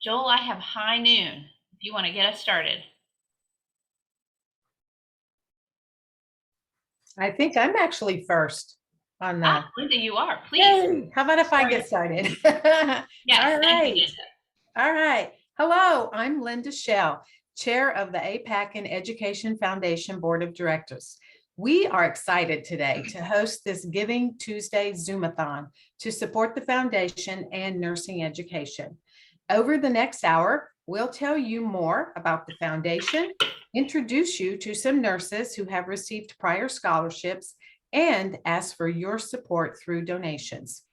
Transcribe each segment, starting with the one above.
Joel, I have high noon if you want to get us started. I think I'm actually first on the. Linda, you are. Please. Yay! How about if I get started? Yes, All thank you, right. Linda. All right. Hello, I'm Linda Shell, Chair of the AAPACN Education Foundation Board of Directors. We are excited today to host this Giving Tuesday Zoom-a-thon to support the foundation and nursing education. Over the next hour, we'll tell you more about the foundation, introduce you to some nurses who have received prior scholarships, and ask for your support through donations.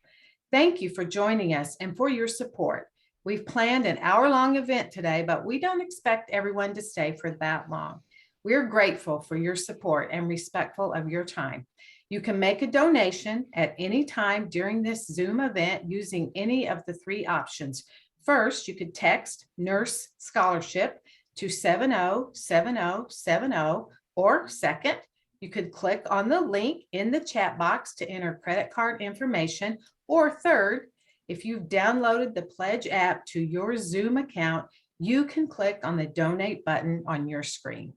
Thank you for joining us and for your support. We've planned an hour-long event today, but we don't expect everyone to stay for that long. We're grateful for your support and respectful of your time. You can make a donation at any time during this Zoom event using any of the three options. First, you could text Nurse Scholarship to 707070, or second, you could click on the link in the chat box to enter credit card information, or third, if you've downloaded the Pledge app to your Zoom account, you can click on the donate button on your screen.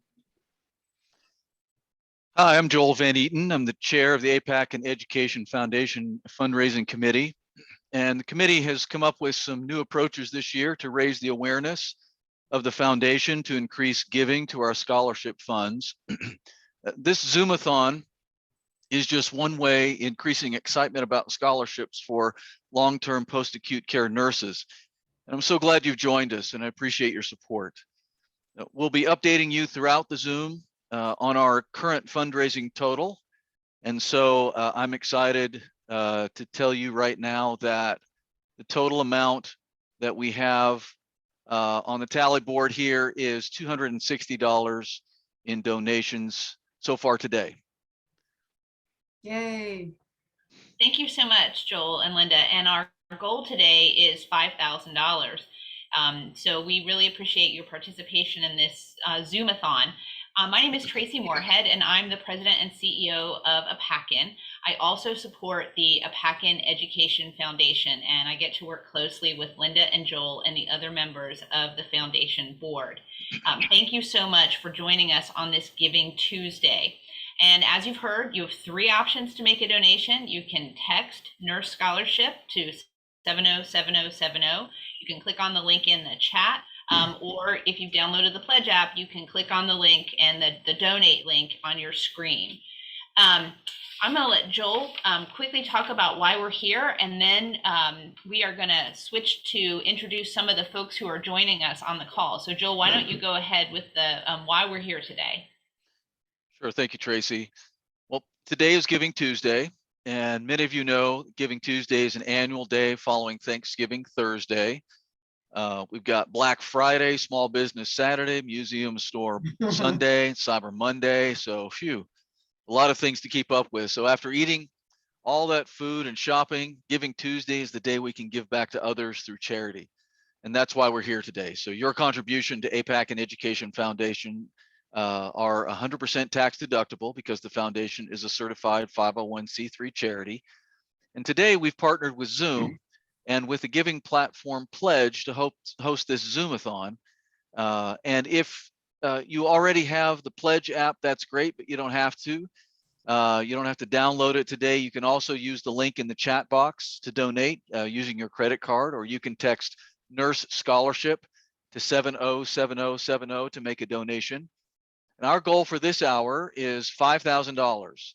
Hi, I'm Joel Van Eaton. I'm the chair of the AAPACN Education Foundation Fundraising Committee. And the committee has come up with some new approaches this year to raise the awareness of the foundation to increase giving to our scholarship funds. This Zoom-a-thon is just one way increasing excitement about scholarships for long-term post-acute care nurses. And I'm so glad you've joined us, and I appreciate your support. We'll be updating you throughout the Zoom on our current fundraising total. And so I'm excited to tell you right now that the total amount that we have on the tally board here is $260 in donations so far today. Yay. Thank you so much, Joel and Linda. And our goal today is $5,000. So we really appreciate your participation in this Zoom-a-thon. My name is Tracy Moorhead, and I'm the president and CEO of AAPACN. I also support the AAPACN Education Foundation, and I get to work closely with Linda and Joel and the other members of the foundation board. Thank you so much for joining us on this Giving Tuesday. And as you've heard, you have three options to make a donation. You can text Nurse Scholarship to 707070. You can click on the link in the chat. Or if you've downloaded the Pledge app, you can click on the link and the donate link on your screen. I'm going to let Joel quickly talk about why we're here, and then we are going to switch to introduce some of the folks who are joining us on the call. So Joel, why don't you go ahead with the why we're here today? Sure, thank you, Tracy. Well, today is Giving Tuesday, and many of you know Giving Tuesday is an annual day following Thanksgiving Thursday. We've got Black Friday, Small Business Saturday, Museum Store Sunday, Cyber Monday. So a lot of things to keep up with. So after eating all that food and shopping, Giving Tuesday is the day we can give back to others through charity. And that's why we're here today. So your contribution to AAPACN Education Foundation are 100% tax deductible because the foundation is a certified 501c3 charity. And today we've partnered with Zoom and with the giving platform Pledge to host this Zoom-a-thon. And if you already have the Pledge app, that's great, but you don't have to. You don't have to download it today. You can also use the link in the chat box to donate using your credit card, or you can text Nurse Scholarship to 707070 to make a donation. And our goal for this hour is $5,000.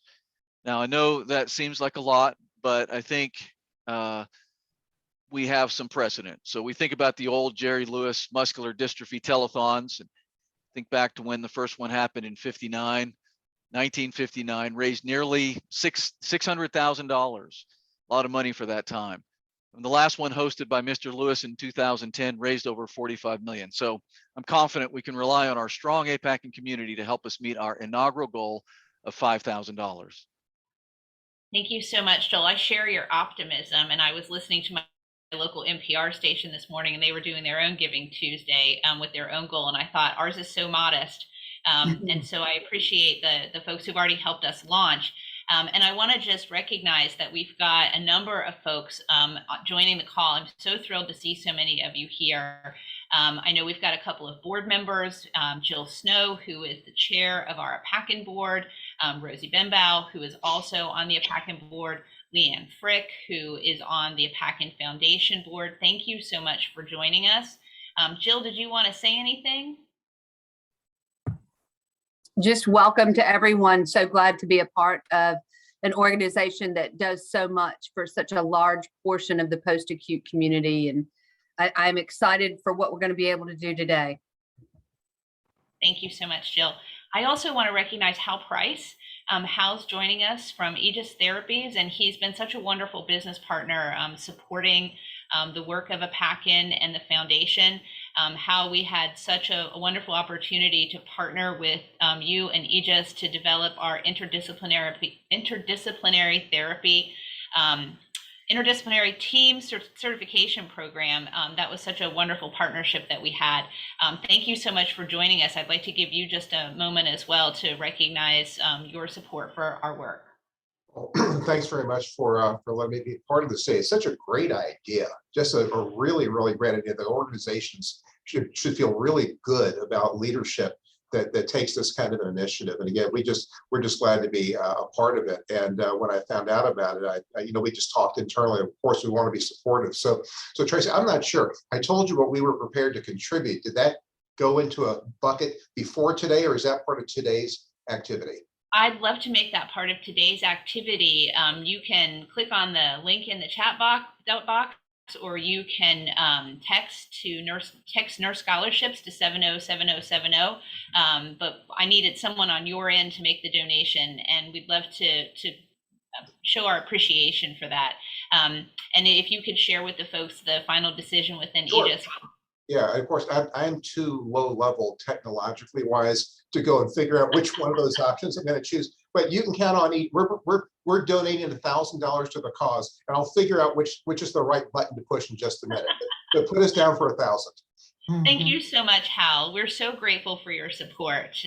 Now, I know that seems like a lot, but I think we have some precedent. So we think about the old Jerry Lewis muscular dystrophy telethons, and think back to when the first one happened in 1959, raised nearly $600,000, a lot of money for that time. And the last one, hosted by Mr. Lewis in 2010, raised over 45 million. So I'm confident we can rely on our strong AAPACN community to help us meet our inaugural goal of $5,000. Thank you so much, Joel. I share your optimism, and I was listening to my local NPR station this morning, and they were doing their own Giving Tuesday with their own goal, and I thought ours is so modest. And so I appreciate the folks who've already helped us launch. And I want to just recognize that we've got a number of folks joining the call. I'm so thrilled to see so many of you here. I know we've got a couple of board members, Jill Snow, who is the chair of our AAPACN board, Rosie Benbow, who is also on the AAPACN board, Leanne Frick, who is on the AAPACN Foundation board. Thank you so much for joining us. Jill, did you want to say anything? Just welcome to everyone. So glad to be a part of an organization that does so much for such a large portion of the post-acute community. And I'm excited for what we're going to be able to do today. Thank you so much, Jill. I also want to recognize Hal Price. Hal's joining us from Aegis Therapies, and he's been such a wonderful business partner supporting the work of AAPACN and the foundation. How we had such a wonderful opportunity to partner with you and Aegis to develop our interdisciplinary therapy, interdisciplinary team certification program. That was such a wonderful partnership that we had. Thank you so much for joining us. I'd like to give you just a moment as well to recognize your support for our work. Well, thanks very much for letting me be part of this day. It's such a great idea, just a really, really great idea. The organizations should feel really good about leadership that takes this kind of an initiative. And again, we're just glad to be a part of it. And when I found out about it, we just talked internally. Of course, we want to be supportive. So Tracy, I'm not sure. I told you what we were prepared to contribute. Did that go into a bucket before today, or is that part of today's activity? I'd love to make that part of today's activity. You can click on the link in the chat box, or you can text nurse scholarships to 707070. But I needed someone on your end to make the donation, and we'd love to show our appreciation for that. And if you could share with the folks the final decision within Sure. Aegis. Yeah, of course, I'm too low level technologically wise to go and figure out which one of those options I'm going to choose. But you can count on we're donating $1,000 to the cause, and I'll figure out which is the right button to push in just a minute. But put us down for 1,000. Thank you so much, Hal. We're so grateful for your support.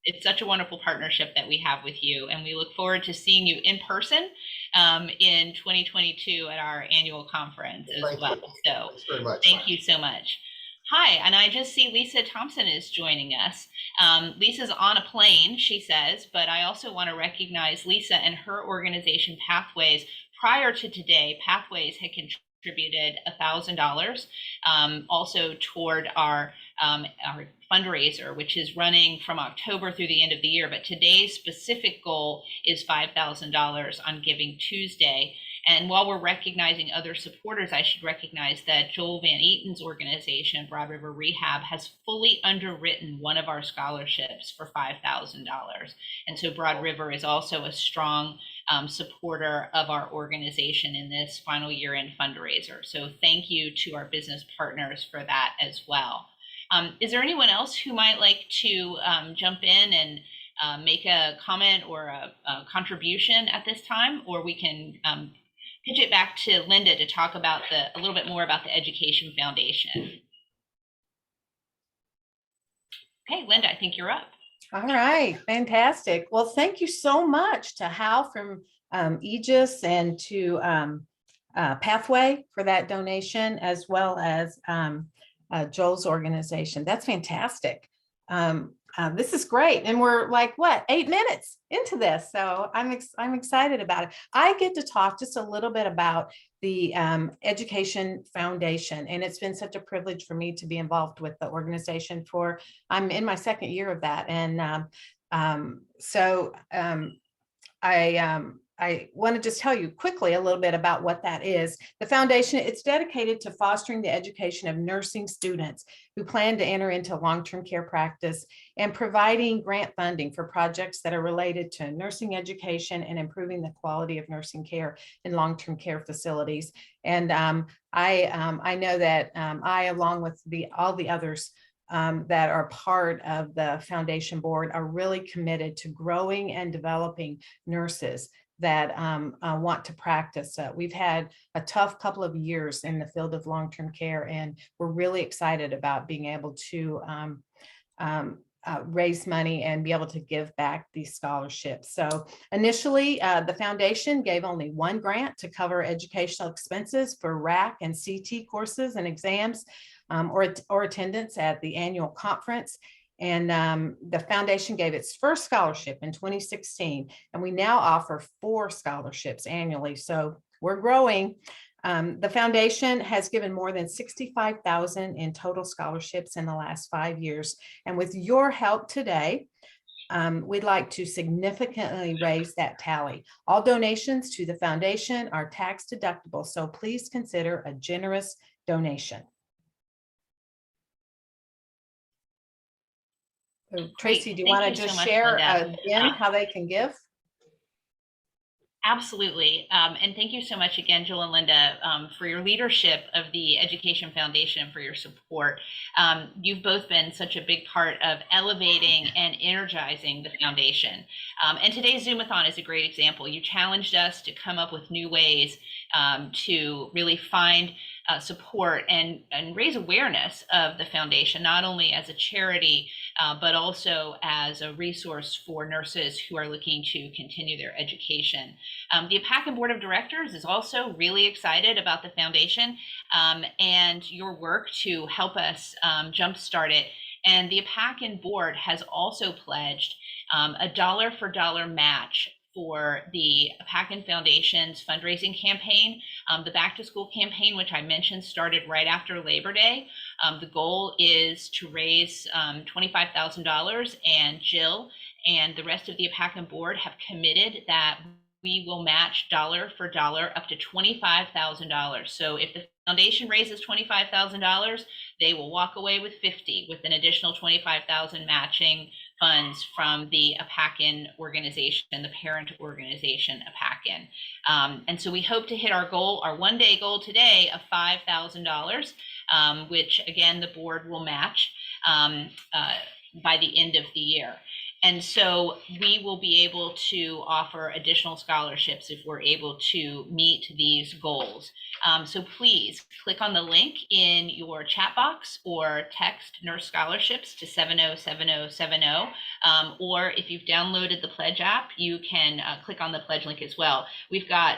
It's such a wonderful partnership that we have with you, and we look forward to seeing you in person in 2022 at our annual conference as well. So thanks very much. Thank you so much. Hi, and I just see Lisa Thompson is joining us. Lisa's on a plane, she says, but I also want to recognize Lisa and her organization, Pathways. Prior to today, Pathways had contributed $1,000 also toward our fundraiser, which is running from October through the end of the year. But today's specific goal is $5,000 on Giving Tuesday. And while we're recognizing other supporters, I should recognize that Joel Van Eaton's organization, Broad River Rehab, has fully underwritten one of our scholarships for $5,000. And so Broad River is also a strong supporter of our organization in this final year-end fundraiser. So thank you to our business partners for that as well. Is there anyone else who might like to jump in and make a comment or a contribution at this time? Or we can pitch it back to Linda to talk about a little bit more about the Education Foundation. Okay, Linda, I think you're up. All right, fantastic. Well, thank you so much to Hal from Aegis and to Pathway for that donation, as well as Joel's organization. That's fantastic. This is great. And we're like, what, 8 minutes into this. So I'm excited about it. I get to talk just a little bit about the Education Foundation. And it's been such a privilege for me to be involved with the organization I'm in my second year of that. And I want to just tell you quickly a little bit about what that is. The foundation, it's dedicated to fostering the education of nursing students who plan to enter into long-term care practice and providing grant funding for projects that are related to nursing education and improving the quality of nursing care in long-term care facilities. And I know that I, along with all the others that are part of the foundation board, are really committed to growing and developing nurses that want to practice. We've had a tough couple of years in the field of long-term care, and we're really excited about being able to raise money and be able to give back these scholarships. So initially, the foundation gave only one grant to cover educational expenses for RAC and CT courses and exams, or attendance at the annual conference. And the foundation gave its first scholarship in 2016, and we now offer 4 scholarships annually. So we're growing. The foundation has given more than 65,000 in total scholarships in the last 5 years. And with your help today, we'd like to significantly raise that tally. All donations to the foundation are tax deductible, so please consider a generous donation. So, Tracy, do you Thank want to you so just much, share Linda. again how they can give? Absolutely. And thank you so much again, Joel and Linda, for your leadership of the Education Foundation, for your support. You've both been such a big part of elevating and energizing the foundation. And today's Zoom-a-thon is a great example. You challenged us to come up with new ways to really find support and raise awareness of the foundation, not only as a charity, but also as a resource for nurses who are looking to continue their education. The AAPACN Board of Directors is also really excited about the foundation and your work to help us jumpstart it. And the AAPACN Board has also pledged a dollar for dollar match for the AAPACN Foundation's fundraising campaign. The Back to School campaign, which I mentioned, started right after Labor Day. The goal is to raise $25,000, and Jill and the rest of the AAPACN board have committed that we will match dollar for dollar up to $25,000. So if the foundation raises $25,000, they will walk away with 50, with an additional 25,000 matching funds from the AAPACN organization, the parent organization AAPACN. And so we hope to hit our goal, our one-day goal today of $5,000, which again, the board will match by the end of the year. And so we will be able to offer additional scholarships if we're able to meet these goals. So please click on the link in your chat box or text nurse scholarships to 707070. Or if you've downloaded the Pledge app, you can click on the Pledge link as well. We've got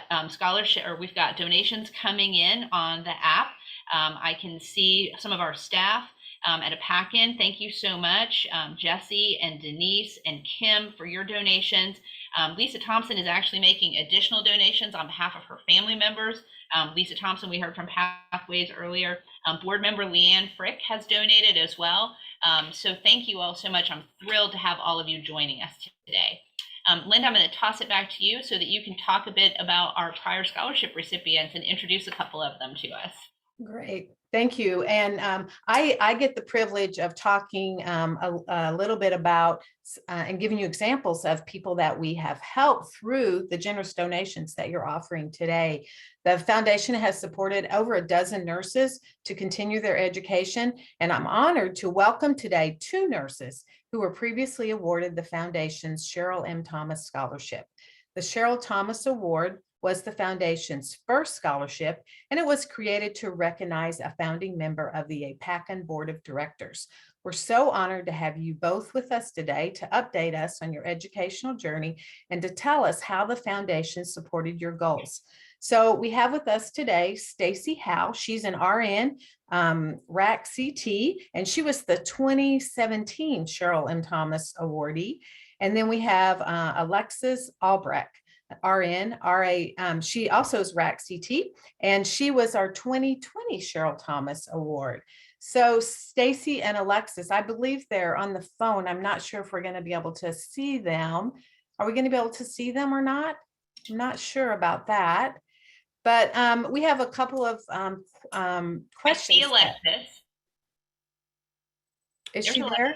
we've got donations coming in on the app. I can see some of our staff at AAPACN. Thank you so much, Jesse and Denise and Kim, for your donations. Lisa Thompson is actually making additional donations on behalf of her family members. Lisa Thompson, we heard from Pathways earlier. Board member Leanne Frick has donated as well. So thank you all so much. I'm thrilled to have all of you joining us today. Linda, I'm going to toss it back to you so that you can talk a bit about our prior scholarship recipients and introduce a couple of them to us. Great. Thank you. And I get the privilege of talking a little bit about and giving you examples of people that we have helped through the generous donations that you're offering today. The foundation has supported over a dozen nurses to continue their education, and I'm honored to welcome today 2 nurses who were previously awarded the foundation's Cheryl M. Thomas Scholarship. The Cheryl Thomas Award was the foundation's first scholarship, and it was created to recognize a founding member of the AAPACN Board of Directors. We're so honored to have you both with us today to update us on your educational journey and to tell us how the foundation supported your goals. So we have with us today Stacy Howe. She's an RN, RAC CT, and she was the 2017 Cheryl M. Thomas awardee. And then we have Alexis Albrecht, RN, RA. She also is RAC CT, and she was our 2020 Cheryl Thomas Award. So Stacy and Alexis, I believe they're on the phone. I'm not sure if we're going to be able to see them. Are we going to be able to see them or not? I'm not sure about that. But we have a couple of questions. I see Alexis. Is There's she Alexis. there?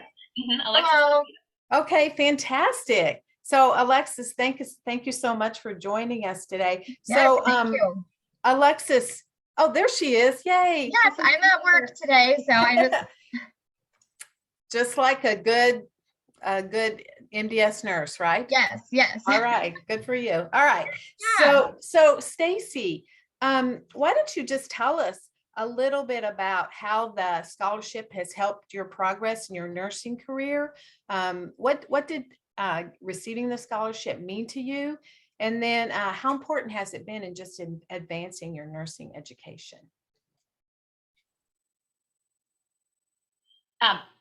Alexis. Hello. Okay, fantastic. So Alexis, thank you so much for joining us today. Yes, thank you. Alexis, oh, there she is. Yay. Yes, I'm at work today, so I just like a good MDS nurse, right? yes. All right, good for you. All right. Yeah. So Stacy, why don't you just tell us a little bit about how the scholarship has helped your progress in your nursing career. What did receiving the scholarship mean to you? And then how important has it been in just in advancing your nursing education?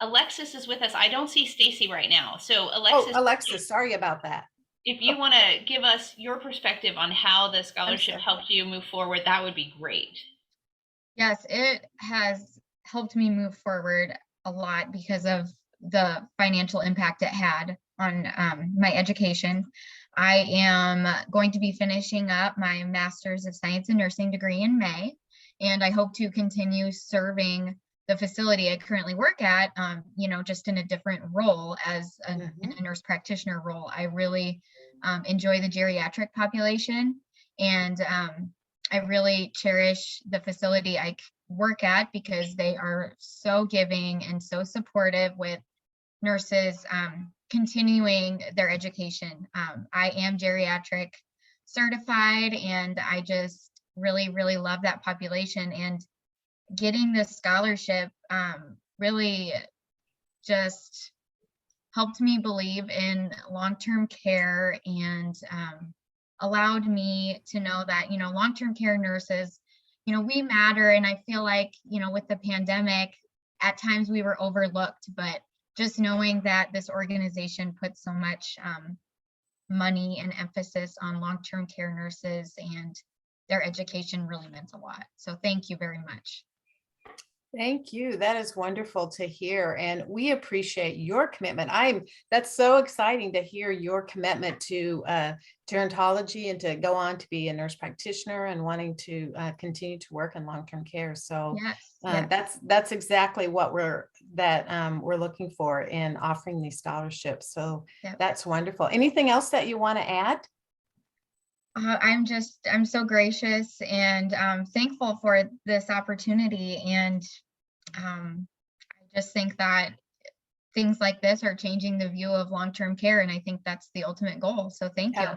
Alexis is with us. I don't see Stacy right now. So Oh, Alexis, Alexis, sorry about that. if you want to give us your perspective on how the scholarship sorry. helped you move forward, that would be great. Yes, it has helped me move forward a lot because of the financial impact it had on my education. I am going to be finishing up my Master's of Science in Nursing degree in May, and I hope to continue serving the facility I currently work at, just in a different role as a nurse practitioner role. I really enjoy the geriatric population, and I really cherish the facility I work at because they are so giving and so supportive with nurses continuing their education. I am geriatric certified, and I just really, really love that population. And getting this scholarship really just helped me believe in long-term care and allowed me to know that, long-term care nurses, we matter. And I feel like, with the pandemic, at times we were overlooked, but just knowing that this organization puts so much money and emphasis on long-term care nurses and their education really meant a lot. So thank you very much. Thank you. That is wonderful to hear. And we appreciate your commitment. That's so exciting to hear your commitment to gerontology and to go on to be a nurse practitioner and wanting to continue to work in long-term care. So Yes. that's exactly what we're looking for in offering these scholarships. So that's wonderful. Anything else that you want to add? I'm so gracious and thankful for this opportunity. And I just think that things like this are changing the view of long-term care. And I think that's the ultimate goal. So thank you.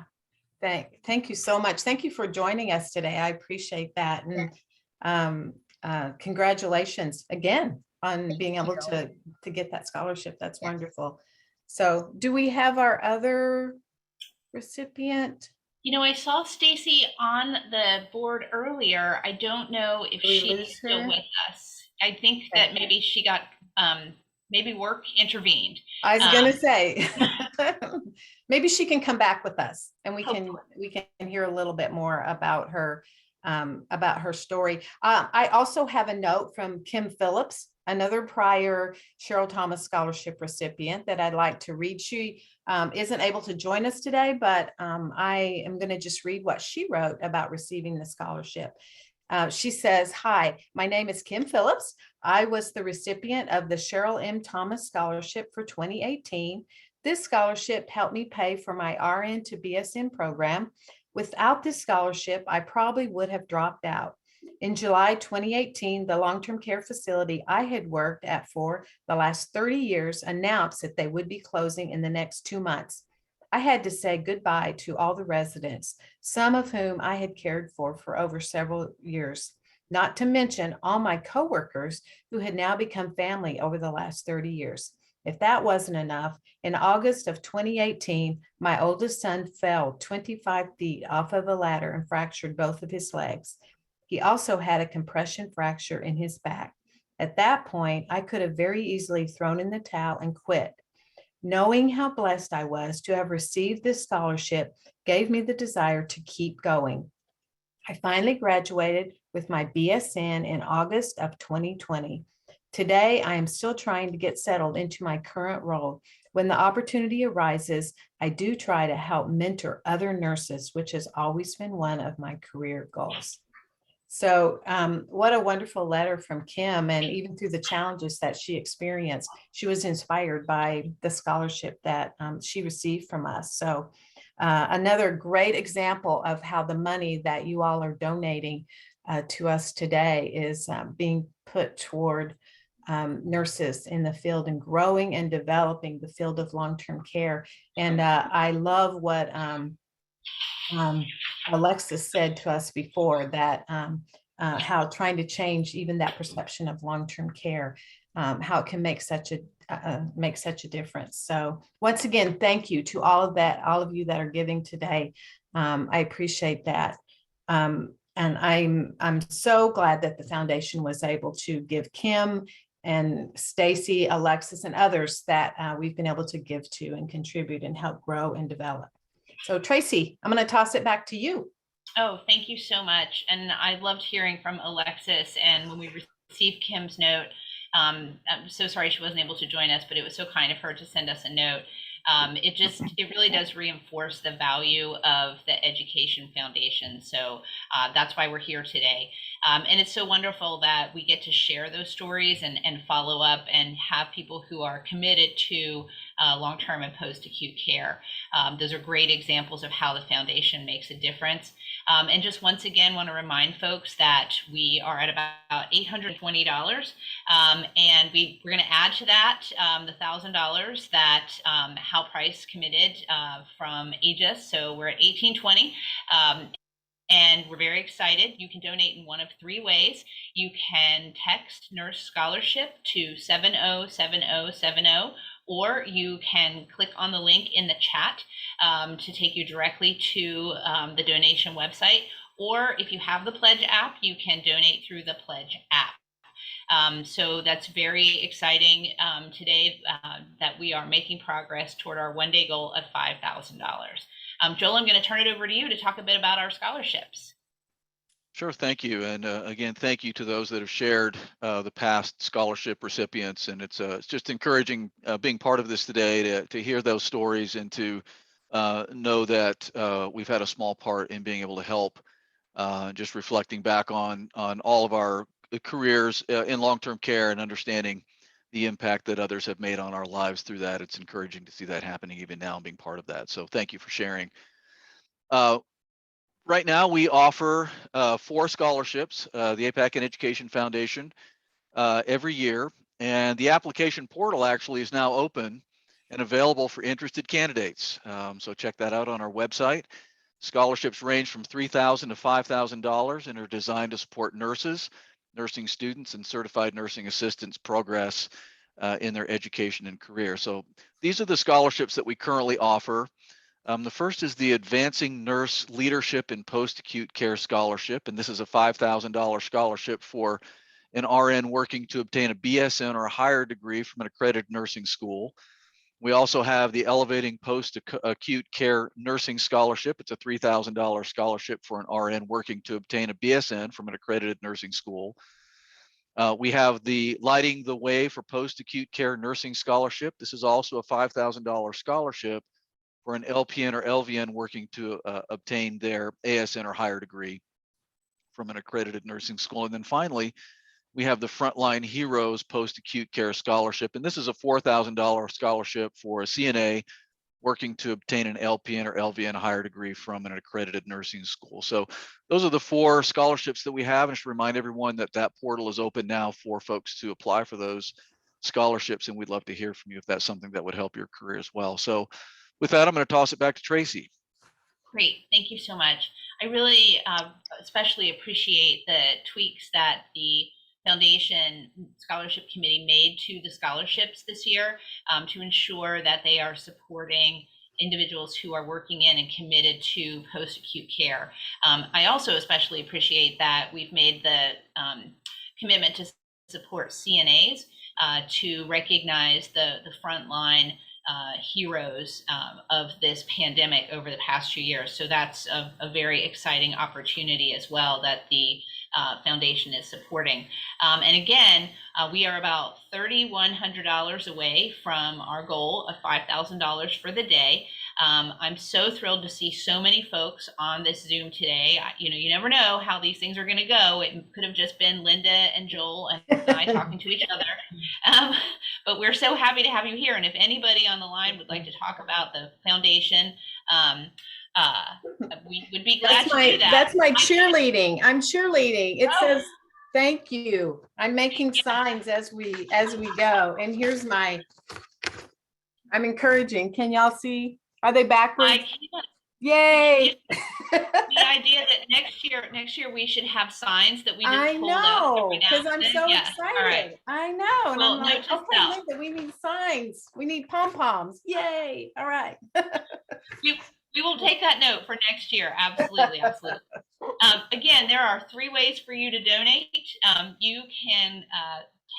Thank you so much. Thank you for joining us today. I appreciate that. And congratulations again on being able to get that scholarship. That's wonderful. So do we have our other recipient? I saw Stacy on the board earlier. I don't know if she's still with us. I think that maybe she got, maybe work intervened. I was going to say, maybe she can come back with us and we can hear a little bit more about her story. I also have a note from Kim Phillips, another prior Cheryl Thomas Scholarship recipient that I'd like to read. She isn't able to join us today, but I am going to just read what she wrote about receiving the scholarship. She says, "Hi, my name is Kim Phillips. I was the recipient of the Cheryl M. Thomas Scholarship for 2018. This scholarship helped me pay for my RN to BSN program. Without this scholarship, I probably would have dropped out. In July 2018, the long-term care facility I had worked at for the last 30 years announced that they would be closing in the next 2 months. I had to say goodbye to all the residents, some of whom I had cared for over several years, not to mention all my coworkers who had now become family over the last 30 years. If that wasn't enough, in August of 2018, my oldest son fell 25 feet off of a ladder and fractured both of his legs. He also had a compression fracture in his back. At that point, I could have very easily thrown in the towel and quit. Knowing how blessed I was to have received this scholarship gave me the desire to keep going. I finally graduated with my BSN in August of 2020. Today, I am still trying to get settled into my current role. When the opportunity arises, I do try to help mentor other nurses, which has always been one of my career goals." So what a wonderful letter from Kim. And even through the challenges that she experienced, she was inspired by the scholarship that she received from us. So another great example of how the money that you all are donating to us today is being put toward nurses in the field and growing and developing the field of long-term care. And I love what Alexis said to us before, that how trying to change even that perception of long-term care, how it can make such a difference. So once again, thank you to all of you that are giving today. I appreciate that. And I'm so glad that the foundation was able to give Kim and Stacy, Alexis, and others that we've been able to give to and contribute and help grow and develop. So Tracy, I'm going to toss it back to you. Oh, thank you so much. And I loved hearing from Alexis. And when we received Kim's note, I'm so sorry she wasn't able to join us, but it was so kind of her to send us a note. It really does reinforce the value of the Education Foundation. So that's why we're here today. And it's so wonderful that we get to share those stories and follow up and have people who are committed to long-term and post-acute care. Those are great examples of how the foundation makes a difference. And just once again, want to remind folks that we are at about $820. And we're going to add to that the $1,000 that Hal Price committed from Aegis. So we're at $1,820. And we're very excited. You can donate in one of three ways. You can text Nurse Scholarship to 707070, or you can click on the link in the chat to take you directly to the donation website. Or if you have the Pledge app, you can donate through the Pledge app. So that's very exciting today that we are making progress toward our one-day goal of $5,000. Joel, I'm going to turn it over to you to talk a bit about our scholarships. Sure, thank you. And again, thank you to those that have shared the past scholarship recipients. And it's just encouraging being part of this today to hear those stories and to know that we've had a small part in being able to help. Just reflecting back on all of our careers in long-term care and understanding the impact that others have made on our lives through that. It's encouraging to see that happening even now and being part of that. So thank you for sharing. Right now we offer 4 scholarships, the AAPACN Education Foundation, every year. And the application portal actually is now open and available for interested candidates. So check that out on our website. Scholarships range from $3,000 to $5,000 and are designed to support nurses, nursing students, and certified nursing assistants progress in their education and career. So these are the scholarships that we currently offer. The first is the Advancing Nurse Leadership in Post-Acute Care Scholarship, and this is a $5,000 scholarship for an RN working to obtain a BSN or a higher degree from an accredited nursing school. We also have the Elevating Post-Acute Care Nursing Scholarship. It's a $3,000 scholarship for an RN working to obtain a BSN from an accredited nursing school. We have the Lighting the Way for Post-Acute Care Nursing Scholarship. This is also a $5,000 scholarship for an LPN or LVN working to obtain their ASN or higher degree from an accredited nursing school. And then finally, we have the Frontline Heroes Post-Acute Care Scholarship, and this is a $4,000 scholarship for a CNA working to obtain an LPN or LVN higher degree from an accredited nursing school. So those are the 4 scholarships that we have, and just remind everyone that that portal is open now for folks to apply for those scholarships, and we'd love to hear from you if that's something that would help your career as well. So with that, I'm going to toss it back to Tracy. Great, thank you so much. I really especially appreciate the tweaks that the Foundation Scholarship Committee made to the scholarships this year to ensure that they are supporting individuals who are working in and committed to post-acute care. I also especially appreciate that we've made the commitment to support CNAs to recognize the frontline heroes of this pandemic over the past few years. So that's a very exciting opportunity as well that the foundation is supporting. And again, we are about $3,100 away from our goal of $5,000 for the day. I'm so thrilled to see so many folks on this Zoom today. You never know how these things are going to go. It could have just been Linda and Joel and I talking to each other. But we're so happy to have you here. And if anybody on the line would like to talk about the foundation, we would be glad to do that. That's my cheerleading. I'm cheerleading. It says, thank you. I'm making signs as we go. And here's I'm encouraging. Can y'all see? Are they backwards? Yay. The idea that next year we should have signs that we just I hold up every know, now because and I'm then. so Yeah. All right. excited. I know. And Well, I'm like, note to okay, self. Linda, we need signs. We need pom-poms. Yay. All right. We will take that note for next year. Absolutely, absolutely. Again, there are 3 ways for you to donate. You can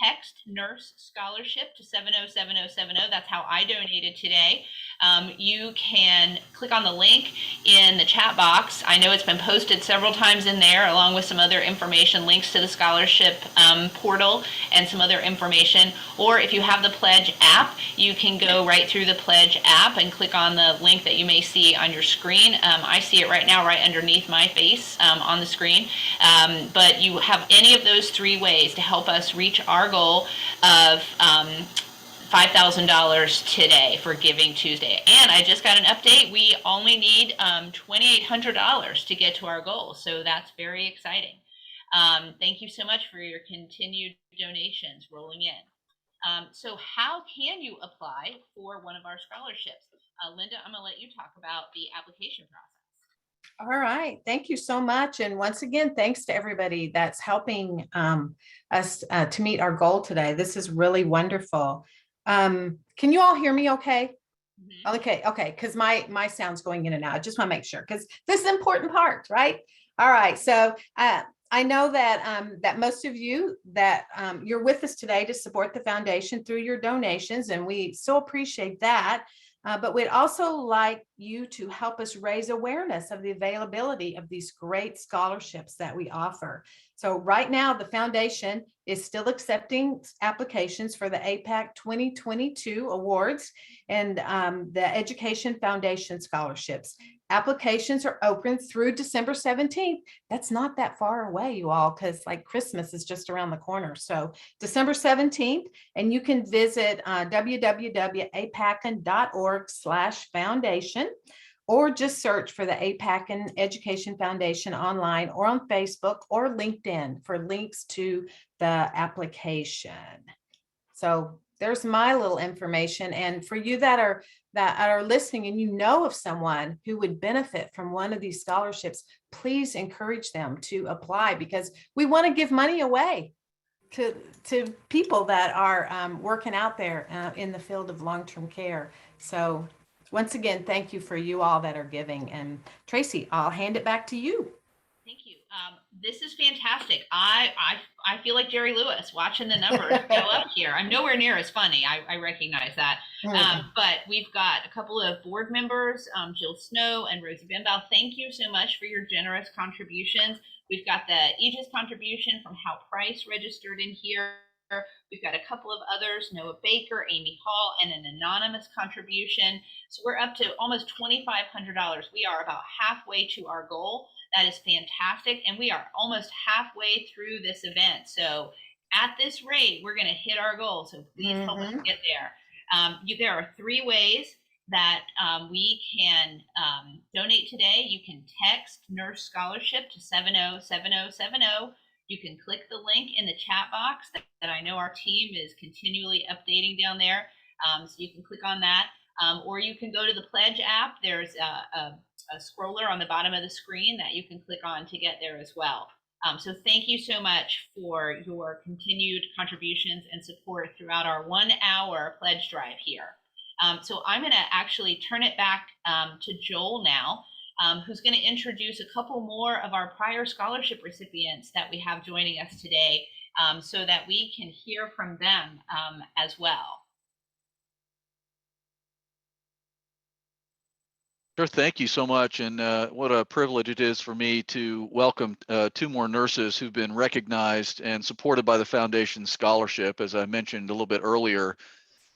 text nurse scholarship to 707070. That's how I donated today. You can click on the link in the chat box. I know it's been posted several times in there, along with some other information, links to the scholarship portal and some other information. Or if you have the Pledge app, you can go right through the Pledge app and click on the link that you may see on your screen. I see it right now, right underneath my face on the screen. But you have any of those 3 ways to help us reach our goal of $5,000 today for Giving Tuesday. And I just got an update. We only need $2,800 to get to our goal. So that's very exciting. Thank you so much for your continued donations rolling in. So how can you apply for one of our scholarships? Linda, I'm gonna let you talk about the application process. All right. Thank you so much. And once again, thanks to everybody that's helping us to meet our goal today. This is really wonderful. Can you all hear me okay? Mhm. Okay, because my sound's going in and out. I just want to make sure, because this is an important part, right? All right, so I know that that most of you that you're with us today to support the foundation through your donations, and we so appreciate that. But we'd also like you to help us raise awareness of the availability of these great scholarships that we offer. So right now, the foundation is still accepting applications for the AAPAC 2022 awards and the Education Foundation scholarships. Applications are open through December 17th. That's not that far away, you all, because like Christmas is just around the corner. So December 17th, and you can visit www.apacn.org/foundation, or just search for the AAPACN Education Foundation online or on Facebook or LinkedIn for links to the application. So there's my little information. And for you that are listening and you know of someone who would benefit from one of these scholarships, please encourage them to apply, because we want to give money away to people that are working out there in the field of long-term care. So once again, thank you for you all that are giving. And Tracy, I'll hand it back to you. Thank you. This is fantastic. I feel like Jerry Lewis watching the numbers go up here. I'm nowhere near as funny. I recognize that. But we've got a couple of board members, Jill Snow and Rosie Benbow. Thank you so much for your generous contributions. We've got the Aegis contribution from Hal Price registered in here. We've got a couple of others, Noah Baker, Amy Hall, and an anonymous contribution. So we're up to almost $2,500. We are about halfway to our goal. That is fantastic. And we are almost halfway through this event. So at this rate, we're going to hit our goal. So please help us get there. There are 3 ways that we can donate today. You can text Nurse Scholarship to 707070. You can click the link in the chat box that I know our team is continually updating down there. So you can click on that. Or you can go to the Pledge app. There's a scroller on the bottom of the screen that you can click on to get there as well. So thank you so much for your continued contributions and support throughout our 1-hour pledge drive here. So I'm going to actually turn it back to Joel now, who's going to introduce a couple more of our prior scholarship recipients that we have joining us today, so that we can hear from them as well. Sure, thank you so much. And what a privilege it is for me to welcome 2 more nurses who've been recognized and supported by the Foundation Scholarship. As I mentioned a little bit earlier,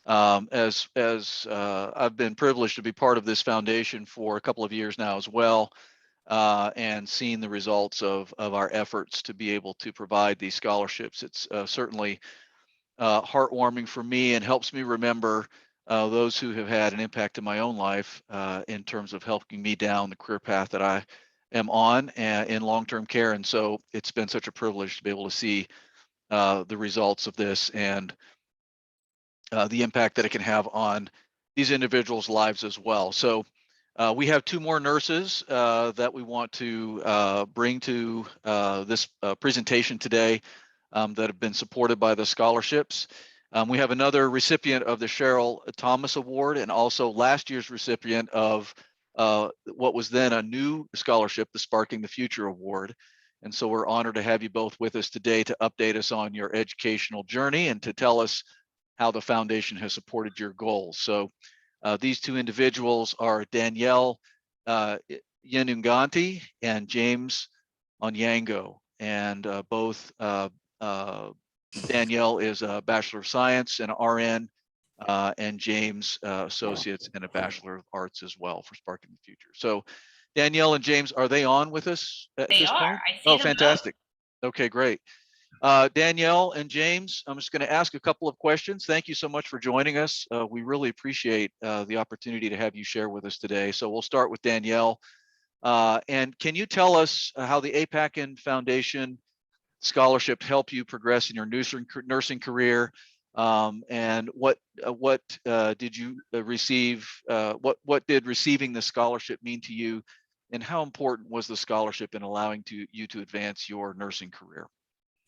as I've been privileged to be part of this foundation for a couple of years now as well, and seeing the results of our efforts to be able to provide these scholarships. It's certainly heartwarming for me and helps me remember those who have had an impact in my own life in terms of helping me down the career path that I am on in long-term care. And so it's been such a privilege to be able to see the results of this and the impact that it can have on these individuals' lives as well. So We have two more nurses that we want to bring to this presentation today that have been supported by the scholarships. We have another recipient of the Cheryl Thomas Award and also last year's recipient of what was then a new scholarship, the Sparking the Future Award. And so we're honored to have you both with us today to update us on your educational journey and to tell us how the foundation has supported your goals. So these two individuals are Danielle Yenunganti and James Onyango. And both Danielle is a Bachelor of Science and an RN, and James Associates and a Bachelor of Arts as well for Sparking the Future. So Danielle and James, are they on with us at They this are. point? I see Oh, them both. fantastic. Okay, great. Danielle and James, I'm just going to ask a couple of questions. Thank you so much for joining us. We really appreciate the opportunity to have you share with us today. So we'll start with Danielle. And can you tell us how the AAPACN Foundation scholarship helped you progress in your nursing career? And what did you receive? What did receiving the scholarship mean to you? And how important was the scholarship in allowing you to advance your nursing career?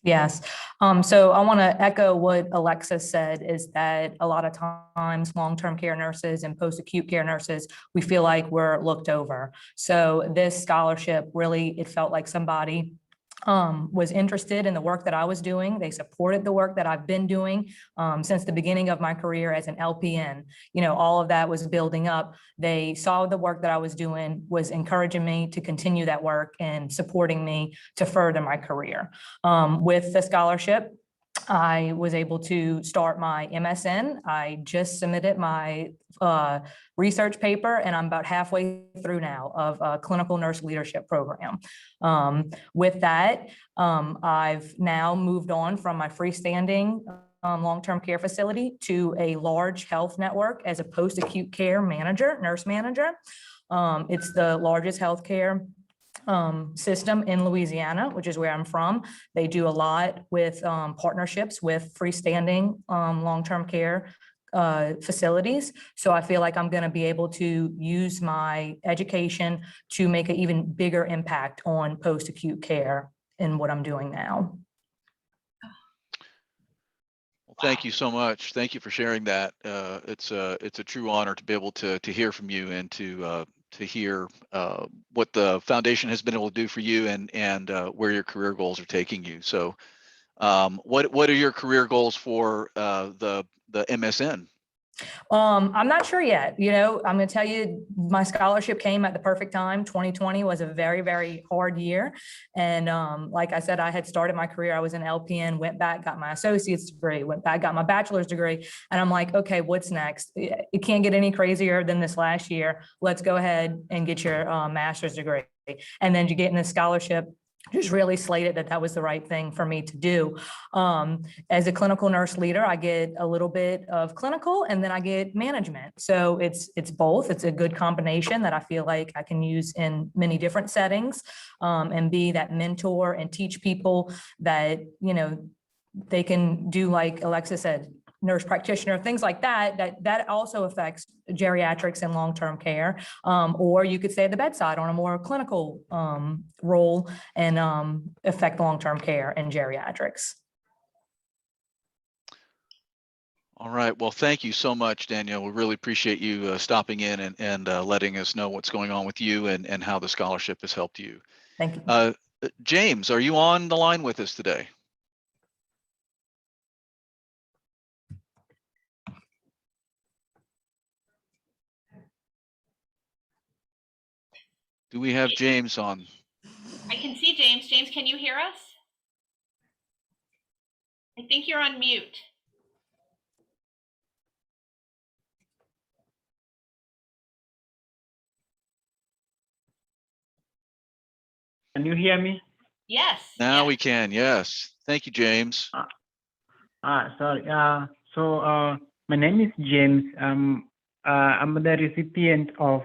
Yes. So I want to echo what Alexis said, is that a lot of times long-term care nurses and post-acute care nurses, we feel like we're looked over. So this scholarship really, it felt like somebody was interested in the work that I was doing. They supported the work that I've been doing since the beginning of my career as an LPN. You know, all of that was building up. They saw the work that I was doing, was encouraging me to continue that work and supporting me to further my career. With the scholarship, I was able to start my MSN. I just submitted my research paper, and I'm about halfway through now of a clinical nurse leadership program. With that, I've now moved on from my freestanding long-term care facility to a large health network as a post-acute care manager, nurse manager. It's the largest healthcare system in Louisiana, which is where I'm from. They do a lot with partnerships with freestanding long-term care facilities. So I feel like I'm going to be able to use my education to make an even bigger impact on post-acute care in what I'm doing now. Well, thank you so much. Thank you for sharing that. It's a true honor to be able to hear from you and to hear what the foundation has been able to do for you and where your career goals are taking you. So what are your career goals for the MSN? I'm not sure yet. You know, I'm going to tell you, my scholarship came at the perfect time. 2020 was a very, very hard year. And like I said, I had started my career. I was an LPN, went back, got my associate's degree, went back, got my bachelor's degree. And I'm like, okay, what's next? It can't get any crazier than this last year. Let's go ahead and get your master's degree. And then you get in the scholarship, just really slated that that was the right thing for me to do. As a clinical nurse leader, I get a little bit of clinical and then I get management. So it's both. It's a good combination that I feel like I can use in many different settings and be that mentor and teach people that, you know, they can do, like Alexis said, nurse practitioner, things like that also affects geriatrics and long-term care. Or you could stay at the bedside on a more clinical role and affect long-term care and geriatrics. All right. Well, thank you so much, Danielle. We really appreciate you stopping in and letting us know what's going on with you and how the scholarship has helped you. Thank you. James, are you on the line with us today? Do we have James on? I can see James. James, can you hear us? I think you're on mute. Can you hear me? Yes. Now yes. we can. Yes. Thank you, James. Sorry. My name is James. I'm the recipient of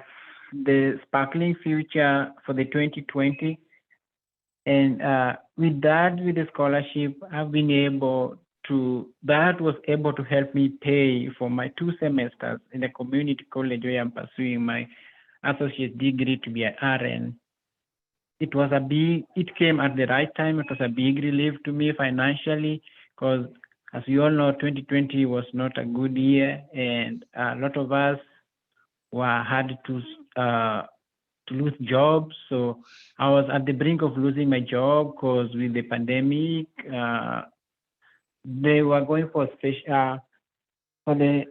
the Sparkling Future for the 2020. And with the scholarship, I've been able to, that was able to help me pay for my 2 semesters in the community college where I'm pursuing my associate degree to be an RN. It came at the right time. It was a big relief to me financially because, as you all know, 2020 was not a good year, and a lot of us had to lose jobs. So I was at the brink of losing my job because with the pandemic, they were going for the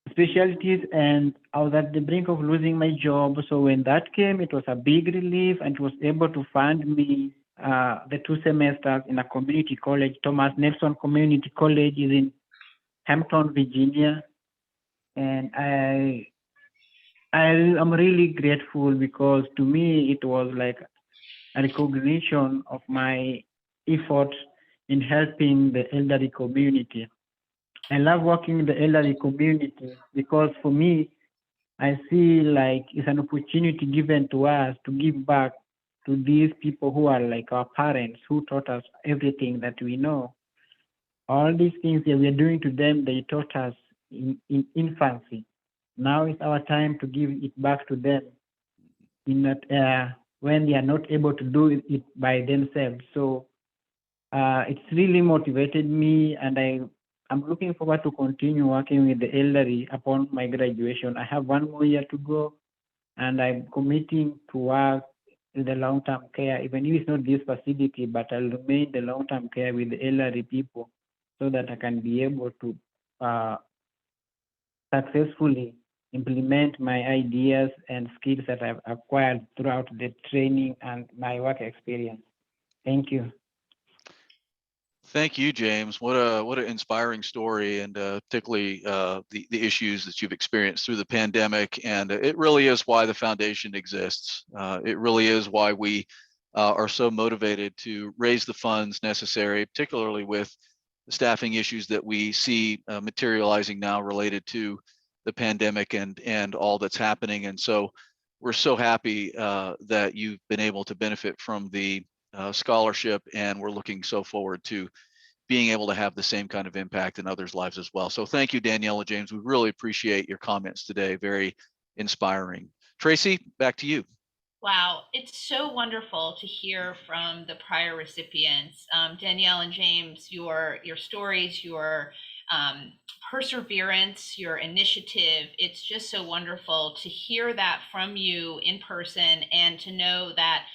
specialties, and I was at the brink of losing my job. So when that came, it was a big relief, and it was able to fund me the 2 semesters in a community college. Thomas Nelson Community College is in Hampton, Virginia, and I'm really grateful because to me it was like a recognition of my effort in helping the elderly community. I love working in the elderly community because for me, I see like it's an opportunity given to us to give back to these people who are like our parents, who taught us everything that we know. All these things that we are doing to them, they taught us in infancy. Now it's our time to give it back to them in that when they are not able to do it by themselves. So it's really motivated me, and I'm looking forward to continue working with the elderly upon my graduation. I have 1 more year to go, and I'm committing to work in the long-term care, even if it's not this facility, but I'll remain the long-term care with the elderly people so that I can be able to successfully implement my ideas and skills that I've acquired throughout the training and my work experience. Thank you. Thank you, James. What an inspiring story, and particularly the issues that you've experienced through the pandemic. And it really is why the foundation exists. It really is why we are so motivated to raise the funds necessary, particularly with the staffing issues that we see materializing now related to the pandemic and all that's happening. And so we're so happy that you've been able to benefit from the scholarship, and we're looking so forward to being able to have the same kind of impact in others' lives as well. So thank you, Daniela James. We really appreciate your comments today. Very inspiring. Tracy, back to you. Wow, it's so wonderful to hear from the prior recipients. Danielle and James, your stories, your perseverance, your initiative, it's just so wonderful to hear that from you in person and to know that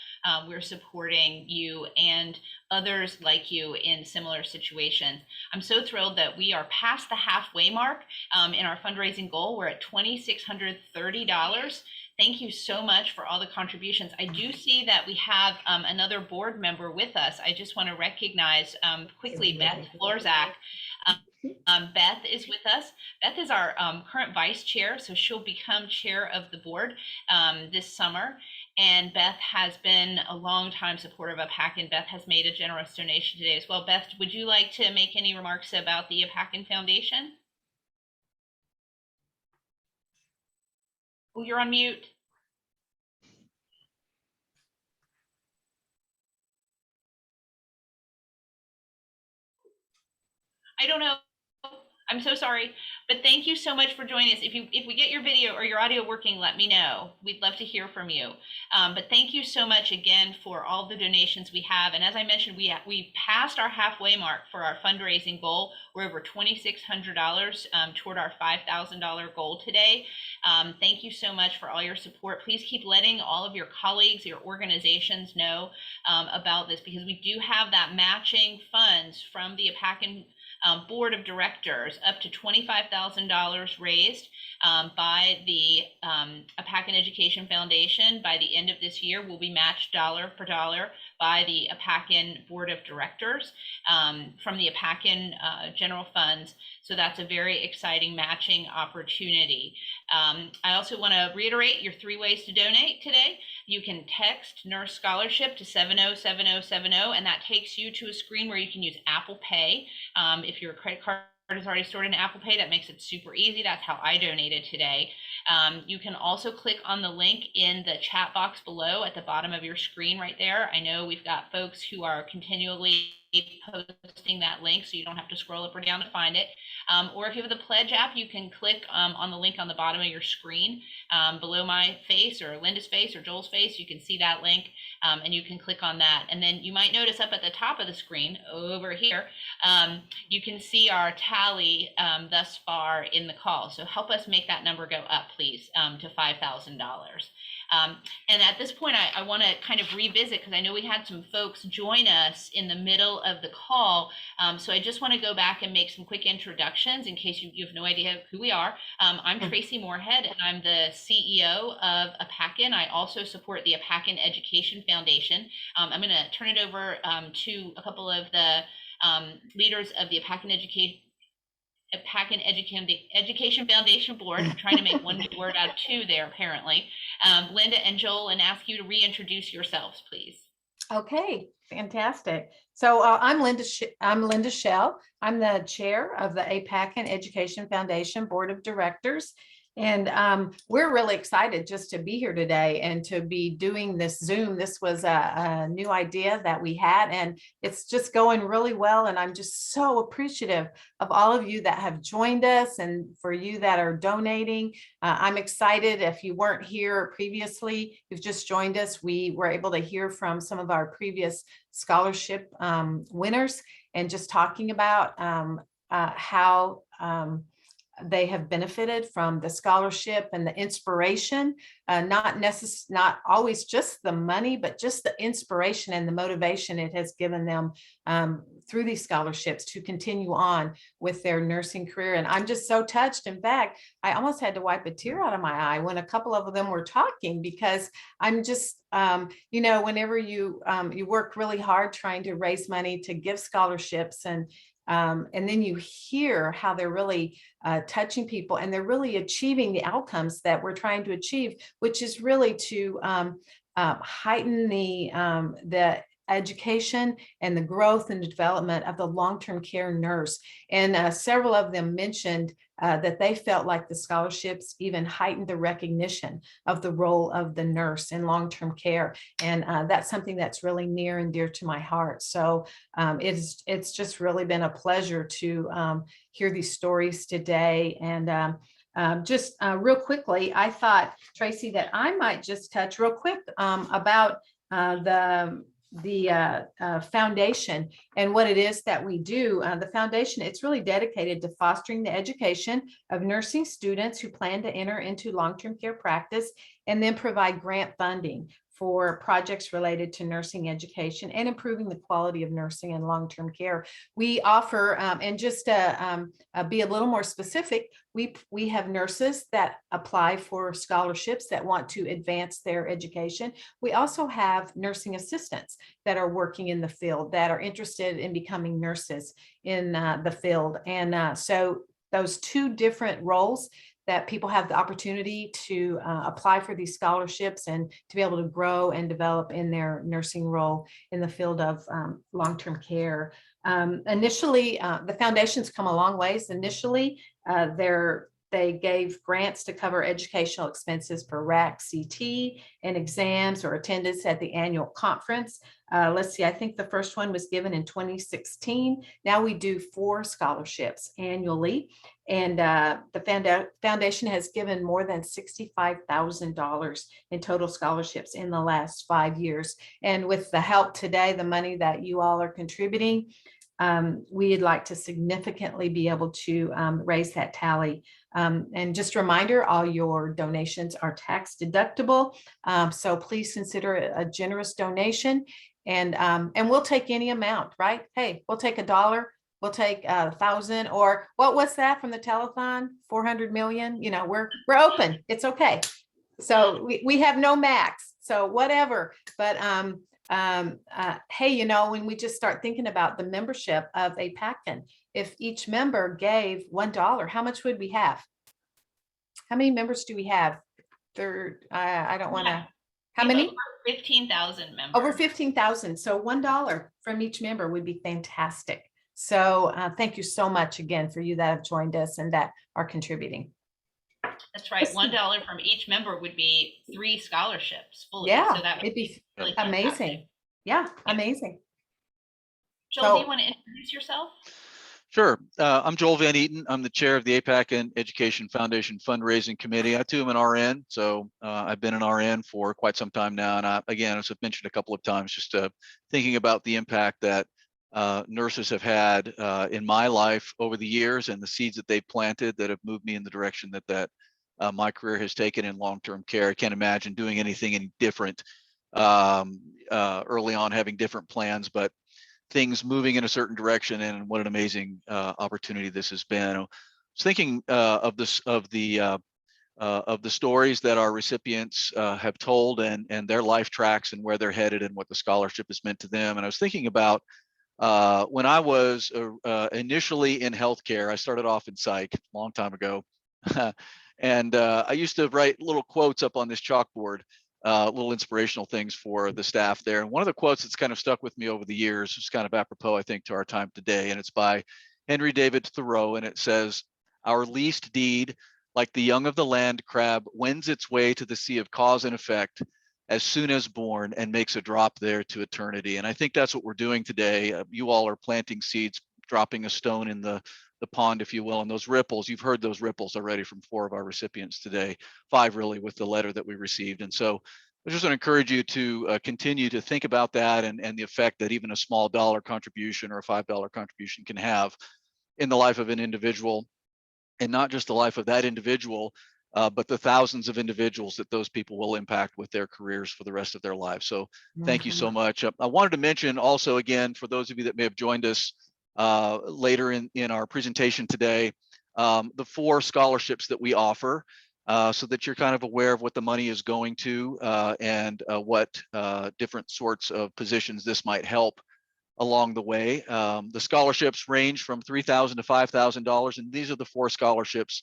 we're supporting you and others like you in similar situations. I'm so thrilled that we are past the halfway mark in our fundraising goal. We're at $2,630. Thank you so much for all the contributions. I do see that we have another board member with us. I just want to recognize quickly Beth Florzak. Beth is with us. Beth is our current vice chair, so she'll become chair of the board this summer. And Beth has been a long time supporter of AAPACN. Beth has made a generous donation today as well. Beth, would you like to make any remarks about the AAPACN Foundation? Oh, you're on mute. I don't know. I'm so sorry, but thank you so much for joining us. If we get your video or your audio working, let me know. We'd love to hear from you. But thank you so much again for all the donations we have. And as I mentioned, we passed our halfway mark for our fundraising goal. We're over $2,600 toward our $5,000 goal today. Thank you so much for all your support. Please keep letting all of your colleagues, your organizations know about this, because we do have that matching funds from the AAPACN board of directors, up to $25,000 raised by the AAPACN Education Foundation. By the end of this year will be matched dollar for dollar by the AAPACN board of directors from the AAPACN general funds. So that's a very exciting matching opportunity. I also want to reiterate your 3 ways to donate today. You can text Nurse Scholarship to 707070, and that takes you to a screen where you can use Apple Pay. If your credit card is already stored in Apple Pay, that makes it super easy. That's how I donated today. You can also click on the link in the chat box below at the bottom of your screen right there. I know we've got folks who are continually posting that link, so you don't have to scroll up or down to find it. Or if you have the Pledge app, you can click on the link on the bottom of your screen below my face or Linda's face or Joel's face. You can see that link and you can click on that. And then you might notice up at the top of the screen over here, you can see our tally thus far in the call. So help us make that number go up, please, to $5,000. And at this point, I want to kind of revisit, because I know we had some folks join us in the middle of the call. So I just want to go back and make some quick introductions in case you have no idea who we are. I'm Tracy Moorhead, and I'm the CEO of AAPACN. I also support the AAPACN Education Foundation. I'm going to turn it over to a couple of the leaders of the AAPACN Education Foundation Board. I'm trying to make one new word out of two there, apparently. Linda and Joel, and ask you to reintroduce yourselves, please. Okay, fantastic. So I'm Linda Shell. I'm the chair of the AAPACN Education Foundation Board of Directors. And we're really excited just to be here today and to be doing this Zoom. This was a new idea that we had, and it's just going really well. And I'm just so appreciative of all of you that have joined us, and for you that are donating. I'm excited. If you weren't here previously, you've just joined us, we were able to hear from some of our previous scholarship winners, and just talking about how they have benefited from the scholarship and the inspiration, not always just the money, but just the inspiration and the motivation it has given them through these scholarships to continue on with their nursing career. And I'm just so touched. In fact, I almost had to wipe a tear out of my eye when a couple of them were talking, because I'm just, whenever you work really hard trying to raise money to give scholarships, and then you hear how they're really touching people, and they're really achieving the outcomes that we're trying to achieve, which is really to heighten the education and the growth and development of the long-term care nurse. And several of them mentioned that they felt like the scholarships even heightened the recognition of the role of the nurse in long-term care. And that's something that's really near and dear to my heart. So it's just really been a pleasure to hear these stories today. And just real quickly, I thought, Tracy, that I might just touch real quick about the foundation and what it is that we do. The foundation, it's really dedicated to fostering the education of nursing students who plan to enter into long-term care practice, and then provide grant funding for projects related to nursing education and improving the quality of nursing and long-term care. We offer, and just to be a little more specific, we have nurses that apply for scholarships that want to advance their education. We also have nursing assistants that are working in the field that are interested in becoming nurses in the field. And so those two different roles that people have the opportunity to apply for these scholarships and to be able to grow and develop in their nursing role in the field of long-term care. Initially, the foundation's come a long ways. Initially, they gave grants to cover educational expenses for RAC, CT, and exams or attendance at the annual conference. Let's see, I think the first one was given in 2016. Now we do 4 scholarships annually. And the foundation has given more than $65,000 in total scholarships in the last 5 years. And with the help today, the money that you all are contributing, we'd like to significantly be able to raise that tally. And just a reminder, all your donations are tax deductible. So please consider it a generous donation. And we'll take any amount, right? Hey, we'll take $1. We'll take 1,000, or what's that from the telethon? 400 million. We're open. It's okay. So we have no max. So whatever. But hey, when we just start thinking about the membership of AAPACN, if each member gave $1, how much would we have? How many members do we have? I don't want to. How many? Over 15,000 members. Over 15,000. So $1 from each member would be fantastic. So thank you so much again for you that have joined us and that are contributing. That's right. $1 from each member would be 3 scholarships fully. Yeah, so that would it'd be really amazing. fantastic. Yeah, amazing. Joel, do you So- want to introduce yourself? Sure. I'm Joel Van Eaton. I'm the chair of the AAPACN Education Foundation Fundraising Committee. I too am an RN, so I've been an RN for quite some time now. And again, as I've mentioned a couple of times, just thinking about the impact that nurses have had in my life over the years and the seeds that they've planted that have moved me in the direction that my career has taken in long-term care. I can't imagine doing anything any different early on, having different plans, but things moving in a certain direction, and what an amazing opportunity this has been. I was thinking of the stories that our recipients have told, and their life tracks and where they're headed and what the scholarship has meant to them. And I was thinking about when I was initially in healthcare. I started off in psych a long time ago, and I used to write little quotes up on this chalkboard, little inspirational things for the staff there. And one of the quotes that's kind of stuck with me over the years is kind of apropos, I think, to our time today. And it's by Henry David Thoreau. And it says, "Our least deed, like the young of the land crab, wends its way to the sea of cause and effect as soon as born and makes a drop there to eternity." And I think that's what we're doing today. You all are planting seeds, dropping a stone in the pond, if you will, and those ripples, you've heard those ripples already from 4 of our recipients today, 5 really with the letter that we received. And so I just want to encourage you to continue to think about that and the effect that even a small dollar contribution or a $5 contribution can have in the life of an individual, and not just the life of that individual, but the thousands of individuals that those people will impact with their careers for the rest of their lives. So thank you so much. I wanted to mention also, again, for those of you that may have joined us later in our presentation today, the 4 scholarships that we offer, so that you're kind of aware of what the money is going to and what different sorts of positions this might help along the way. The scholarships range from $3,000 to $5,000, and these are the 4 scholarships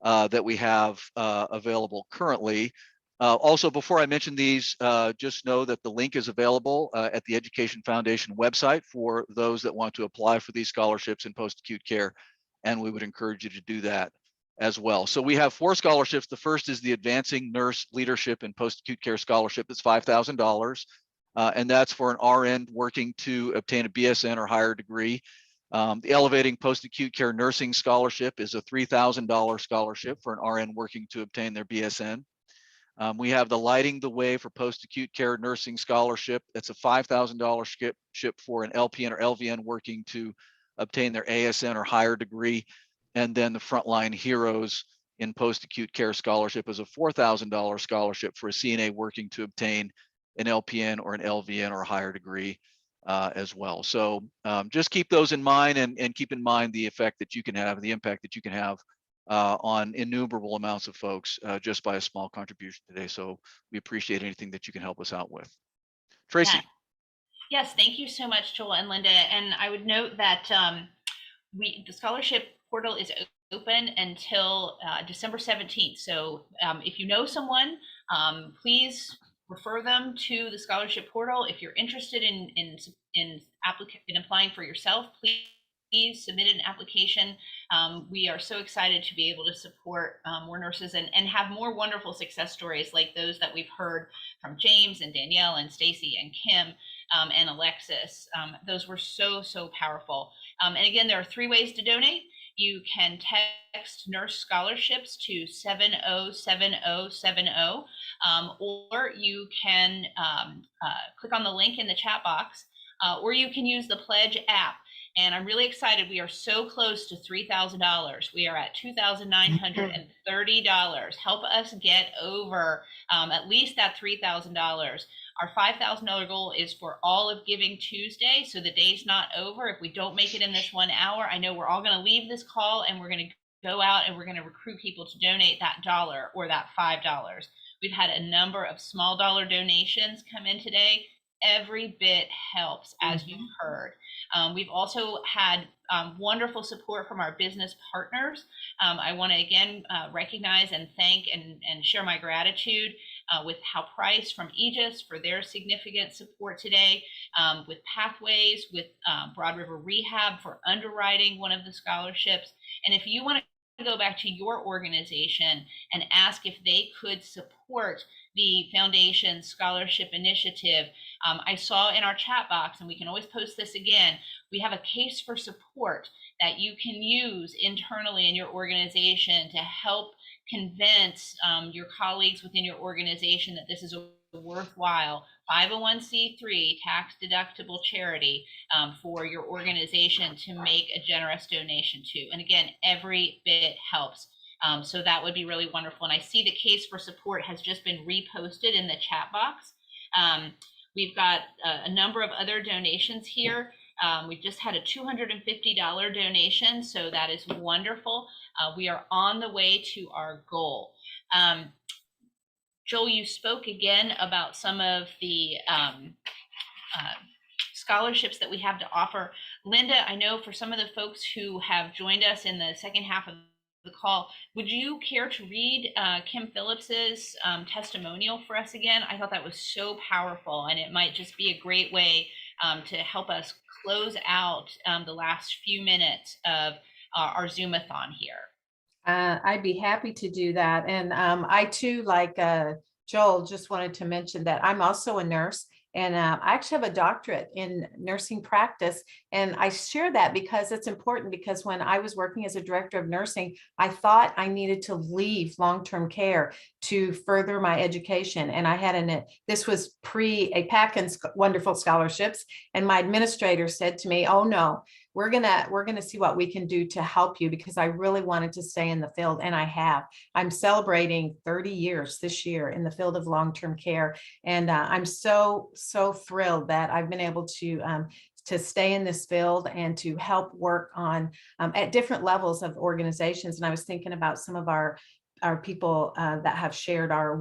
that we have available currently. Also, before I mention these, just know that the link is available at the Education Foundation website for those that want to apply for these scholarships in post-acute care, and we would encourage you to do that as well. So we have 4 scholarships. The first is the Advancing Nurse Leadership in Post-Acute Care Scholarship. It's $5,000, and that's for an RN working to obtain a BSN or higher degree. The Elevating Post-Acute Care Nursing Scholarship is a $3,000 scholarship for an RN working to obtain their BSN. We have the Lighting the Way for Post-Acute Care Nursing Scholarship. That's a $5,000 scholarship for an LPN or LVN working to obtain their ASN or higher degree. And then the Frontline Heroes in Post-Acute Care Scholarship is a $4,000 scholarship for a CNA working to obtain an LPN or an LVN or a higher degree as well. So just keep those in mind, and keep in mind the effect that you can have, the impact that you can have on innumerable amounts of folks just by a small contribution today. So we appreciate anything that you can help us out with. Tracy. Yeah. Yes, thank you so much, Joel and Linda. And I would note that the scholarship portal is open until December 17th. So if you know someone, please refer them to the scholarship portal. If you're interested in applying for yourself, please submit an application. We are so excited to be able to support more nurses and have more wonderful success stories like those that we've heard from James and Danielle and Stacy and Kim and Alexis. Those were so powerful. And again, there are 3 ways to donate. You can text nurse scholarships to 707070, or you can click on the link in the chat box, or you can use the Pledge app. And I'm really excited. We are so close to $3,000. We are at $2,930. Help us get over at least that $3,000. Our $5,000 goal is for all of Giving Tuesday, so the day's not over. If we don't make it in this 1 hour, I know we're all going to leave this call and we're going to go out and we're going to recruit people to donate that $1 or that $5. We've had a number of small dollar donations come in today. Every bit helps, as you've heard. We've also had wonderful support from our business partners. I want to again recognize and thank and share my gratitude with How Price from Aegis for their significant support today, with Pathways, with Broad River Rehab for underwriting one of the scholarships. And if you want to go back to your organization and ask if they could support the foundation scholarship initiative, I saw in our chat box, and we can always post this again, we have a case for support that you can use internally in your organization to help convince your colleagues within your organization that this is a worthwhile 501c3 tax deductible charity for your organization to make a generous donation to. And again, every bit helps. So that would be really wonderful. And I see the case for support has just been reposted in the chat box. We've got a number of other donations here. We've just had a $250 donation, so that is wonderful. We are on the way to our goal. Joel, you spoke again about some of the scholarships that we have to offer. Linda, I know for some of the folks who have joined us in the second half of the call, would you care to read Kim Phillips's testimonial for us again? I thought that was so powerful, and it might just be a great way to help us close out the last few minutes of our Zoom-a-thon here. I'd be happy to do that. And I too, like Joel, just wanted to mention that I'm also a nurse, and I actually have a doctorate in nursing practice. And I share that because it's important, because when I was working as a director of nursing, I thought I needed to leave long-term care to further my education. And I had this was pre-AAPACN wonderful scholarships. And my administrator said to me, oh no, we're gonna see what we can do to help you, because I really wanted to stay in the field, and I have. I'm celebrating 30 years this year in the field of long-term care, and I'm so thrilled that I've been able to stay in this field and to help work on at different levels of organizations. And I was thinking about some of our people that have shared our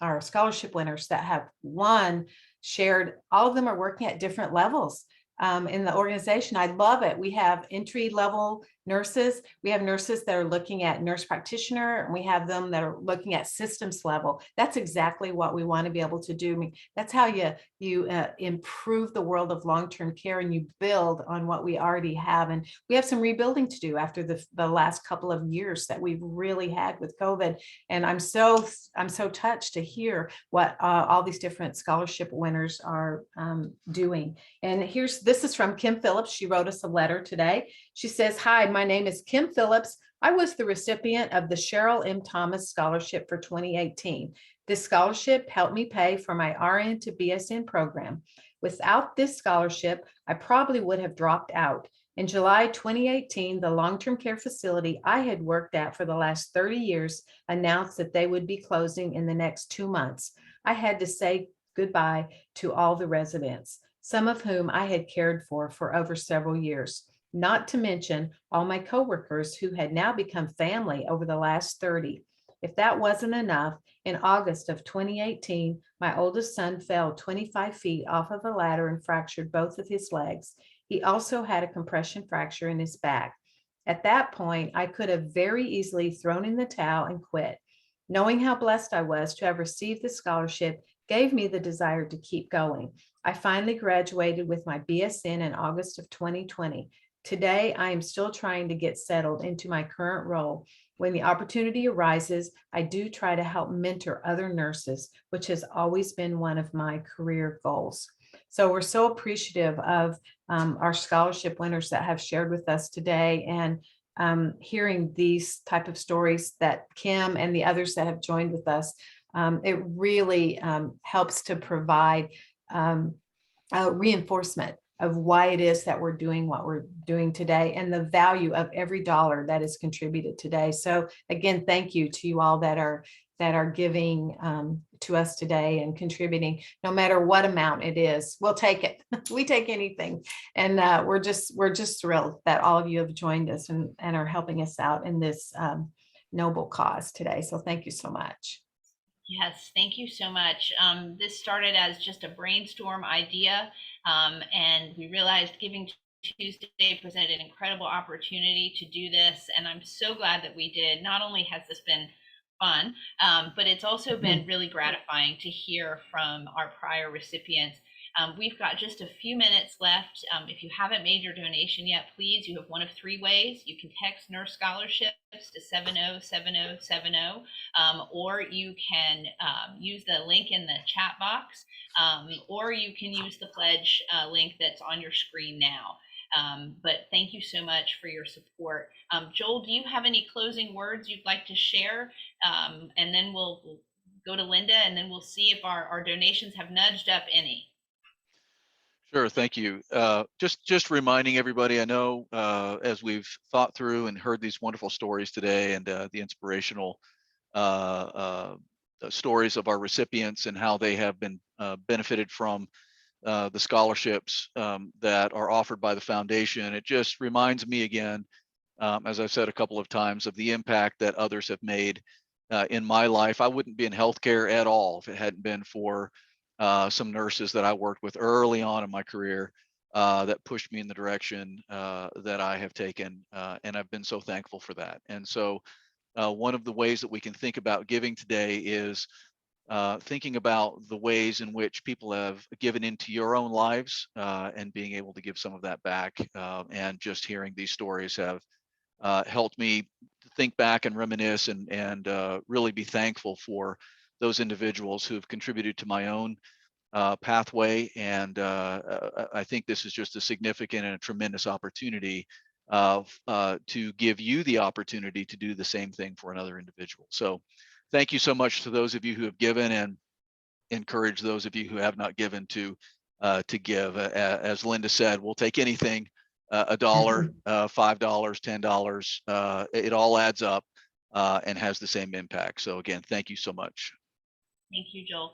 our scholarship winners that have won, shared. All of them are working at different levels in the organization. I love it. We have entry-level nurses. We have nurses that are looking at nurse practitioner, and we have them that are looking at systems level. That's exactly what we want to be able to do. I mean, that's how you improve the world of long-term care, and you build on what we already have. And we have some rebuilding to do after the last couple of years that we've really had with COVID. And I'm so touched to hear what all these different scholarship winners are doing. And this is from Kim Phillips. She wrote us a letter today. She says, hi, my name is Kim Phillips. I was the recipient of the Cheryl M. Thomas Scholarship for 2018. This scholarship helped me pay for my RN to BSN program. Without this scholarship, I probably would have dropped out. In July 2018, the long-term care facility I had worked at for the last 30 years announced that they would be closing in the next 2 months. I had to say goodbye to all the residents, some of whom I had cared for over several years, not to mention all my coworkers who had now become family over the last 30. If that wasn't enough, in August of 2018, my oldest son fell 25 feet off of a ladder and fractured both of his legs. He also had a compression fracture in his back. At that point, I could have very easily thrown in the towel and quit. Knowing how blessed I was to have received the scholarship gave me the desire to keep going. I finally graduated with my BSN in August of 2020. Today, I am still trying to get settled into my current role. When the opportunity arises, I do try to help mentor other nurses, which has always been one of my career goals. So we're so appreciative of our scholarship winners that have shared with us today, and hearing these type of stories that Kim and the others that have joined with us. It really helps to provide reinforcement of why it is that we're doing what we're doing today, and the value of every dollar that is contributed today. So again, thank you to you all that are giving to us today and contributing, no matter what amount it is. We'll take it. We take anything. And we're just thrilled that all of you have joined us and are helping us out in this noble cause today. So thank you so much. Yes, thank you so much. This started as just a brainstorm idea, and we realized Giving Tuesday presented an incredible opportunity to do this, and I'm so glad that we did. Not only has this been fun, but it's also been really gratifying to hear from our prior recipients. We've got just a few minutes left. If you haven't made your donation yet, please, you have one of three ways. You can text Nurse Scholarships to 707070, or you can use the link in the chat box, or you can use the pledge link that's on your screen now. But thank you so much for your support. Joel, do you have any closing words you'd like to share? And then we'll go to Linda, and then we'll see if our donations have nudged up any. Sure, thank you. Just reminding everybody, I know as we've thought through and heard these wonderful stories today, and the inspirational stories of our recipients and how they have been benefited from the scholarships that are offered by the foundation, it just reminds me again, as I've said a couple of times, of the impact that others have made in my life. I wouldn't be in healthcare at all if it hadn't been for some nurses that I worked with early on in my career that pushed me in the direction that I have taken, and I've been so thankful for that. And so one of the ways that we can think about giving today is thinking about the ways in which people have given into your own lives and being able to give some of that back. And just hearing these stories have helped me think back and reminisce and really be thankful for those individuals who have contributed to my own pathway. And I think this is just a significant and a tremendous opportunity to give you the opportunity to do the same thing for another individual. So thank you so much to those of you who have given, and encourage those of you who have not given to give. As Linda said, we'll take anything, $1, $5, $10, it all adds up and has the same impact. So again, thank you so much. Thank you, Joel.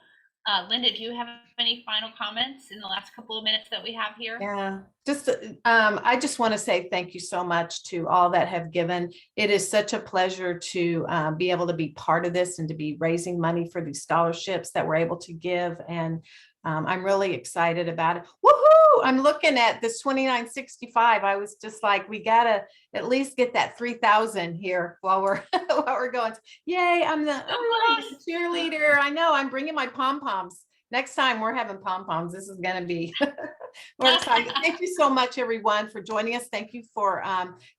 Linda, do you have any final comments in the last couple of minutes that we have here? Yeah, just I just want to say thank you so much to all that have given. It is such a pleasure to be able to be part of this and to be raising money for these scholarships that we're able to give. And I'm really excited about it. Woohoo! I'm looking at this 2965. I was just like, we gotta at least get that 3,000 here while we're while we're going. Yay! I'm the cheerleader. I know. I'm bringing my pom poms. Next time we're having pom poms. This is going to be more exciting. Thank you so much, everyone, for joining us. Thank you for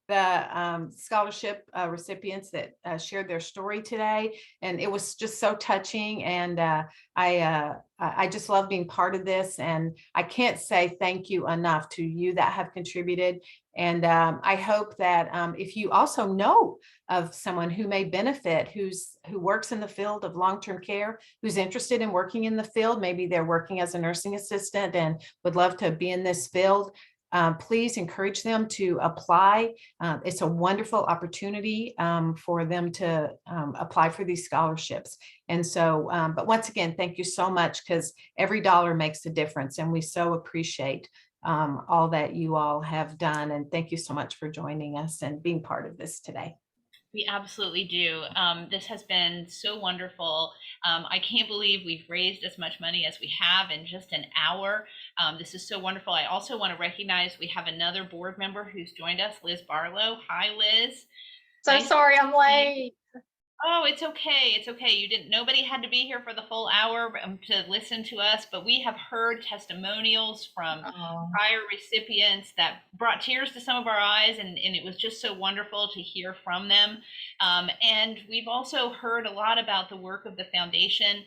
the scholarship recipients that shared their story today. And it was just so touching. And I just love being part of this. And I can't say thank you enough to you that have contributed. And I hope that if you also know of someone who may benefit, who works in the field of long-term care, who's interested in working in the field, maybe they're working as a nursing assistant and would love to be in this field, please encourage them to apply. It's a wonderful opportunity for them to apply for these scholarships. And so, but once again, thank you so much, because every dollar makes a difference, and we so appreciate all that you all have done. And thank you so much for joining us and being part of this today. We absolutely do. This has been so wonderful. I can't believe we've raised as much money as we have in just an hour. This is so wonderful. I also want to recognize we have another board member who's joined us, Liz Barlow. Hi, Liz. So sorry I'm late. Oh, it's okay. It's okay. Nobody had to be here for the full hour to listen to us, but we have heard testimonials from prior recipients that brought tears to some of our eyes, and it was just so wonderful to hear from them. And we've also heard a lot about the work of the foundation,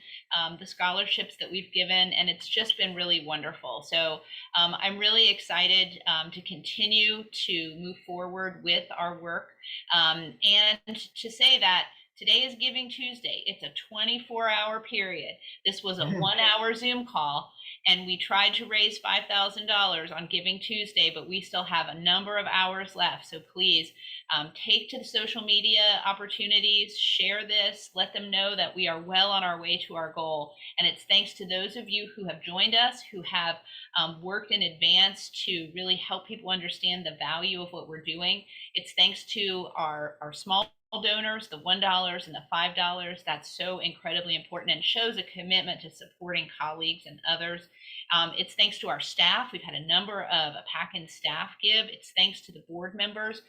the scholarships that we've given, and it's just been really wonderful. So I'm really excited to continue to move forward with our work, and to say that today is Giving Tuesday. It's a 24-hour period. This was a 1-hour Zoom call, and we tried to raise $5,000 on Giving Tuesday, but we still have a number of hours left. So please take to the social media opportunities, share this, let them know that we are well on our way to our goal. And it's thanks to those of you who have joined us, who have worked in advance to really help people understand the value of what we're doing. It's thanks to our small donors, the $1 and the $5. That's so incredibly important and shows a commitment to supporting colleagues and others. It's thanks to our staff. We've had a number of AAPACN staff give. It's thanks to the board members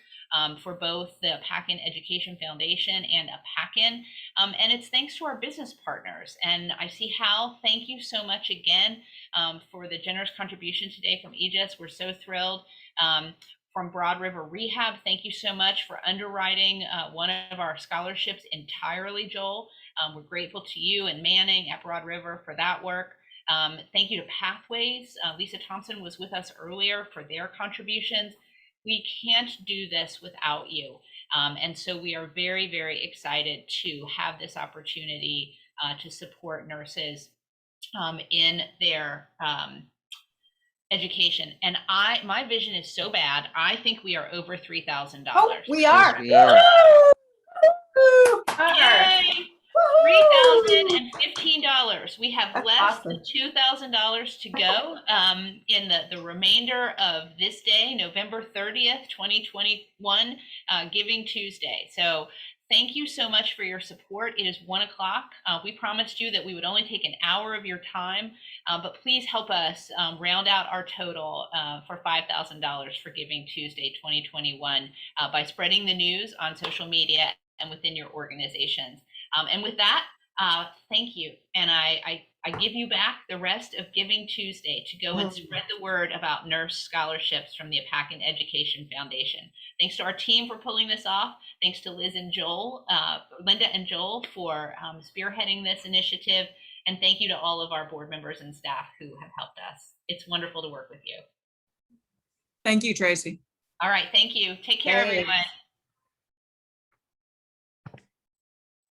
for both the AAPACN Education Foundation and AAPACN. And it's thanks to our business partners. And I see Hal, thank you so much again for the generous contribution today from Aegis. We're so thrilled. From Broad River Rehab, thank you so much for underwriting one of our scholarships entirely, Joel. We're grateful to you and Manning at Broad River for that work. Thank you to Pathways. Lisa Thompson was with us earlier for their contributions. We can't do this without you. And so we are very, very excited to have this opportunity to support nurses in their education. And my vision is so bad. I think we are over $3,000. Oh, we are. Yes, we are. Woo! Yay! $3,015. We have That's less awesome. than $2,000 to go in the remainder of this day, November 30th, 2021, Giving Tuesday. So thank you so much for your support. It is 1 o'clock. We promised you that we would only take an hour of your time, but please help us round out our total for $5,000 for Giving Tuesday 2021 by spreading the news on social media and within your organizations. And with that, thank you. And I give you back the rest of Giving Tuesday to go and spread the word about nurse scholarships from the AAPACN Education Foundation. Thanks to our team for pulling this off. Thanks to Liz and Joel, Linda and Joel for spearheading this initiative. And thank you to all of our board members and staff who have helped us. It's wonderful to work with you. Thank you, Tracy. All right, thank you. Take care, Thanks. everyone.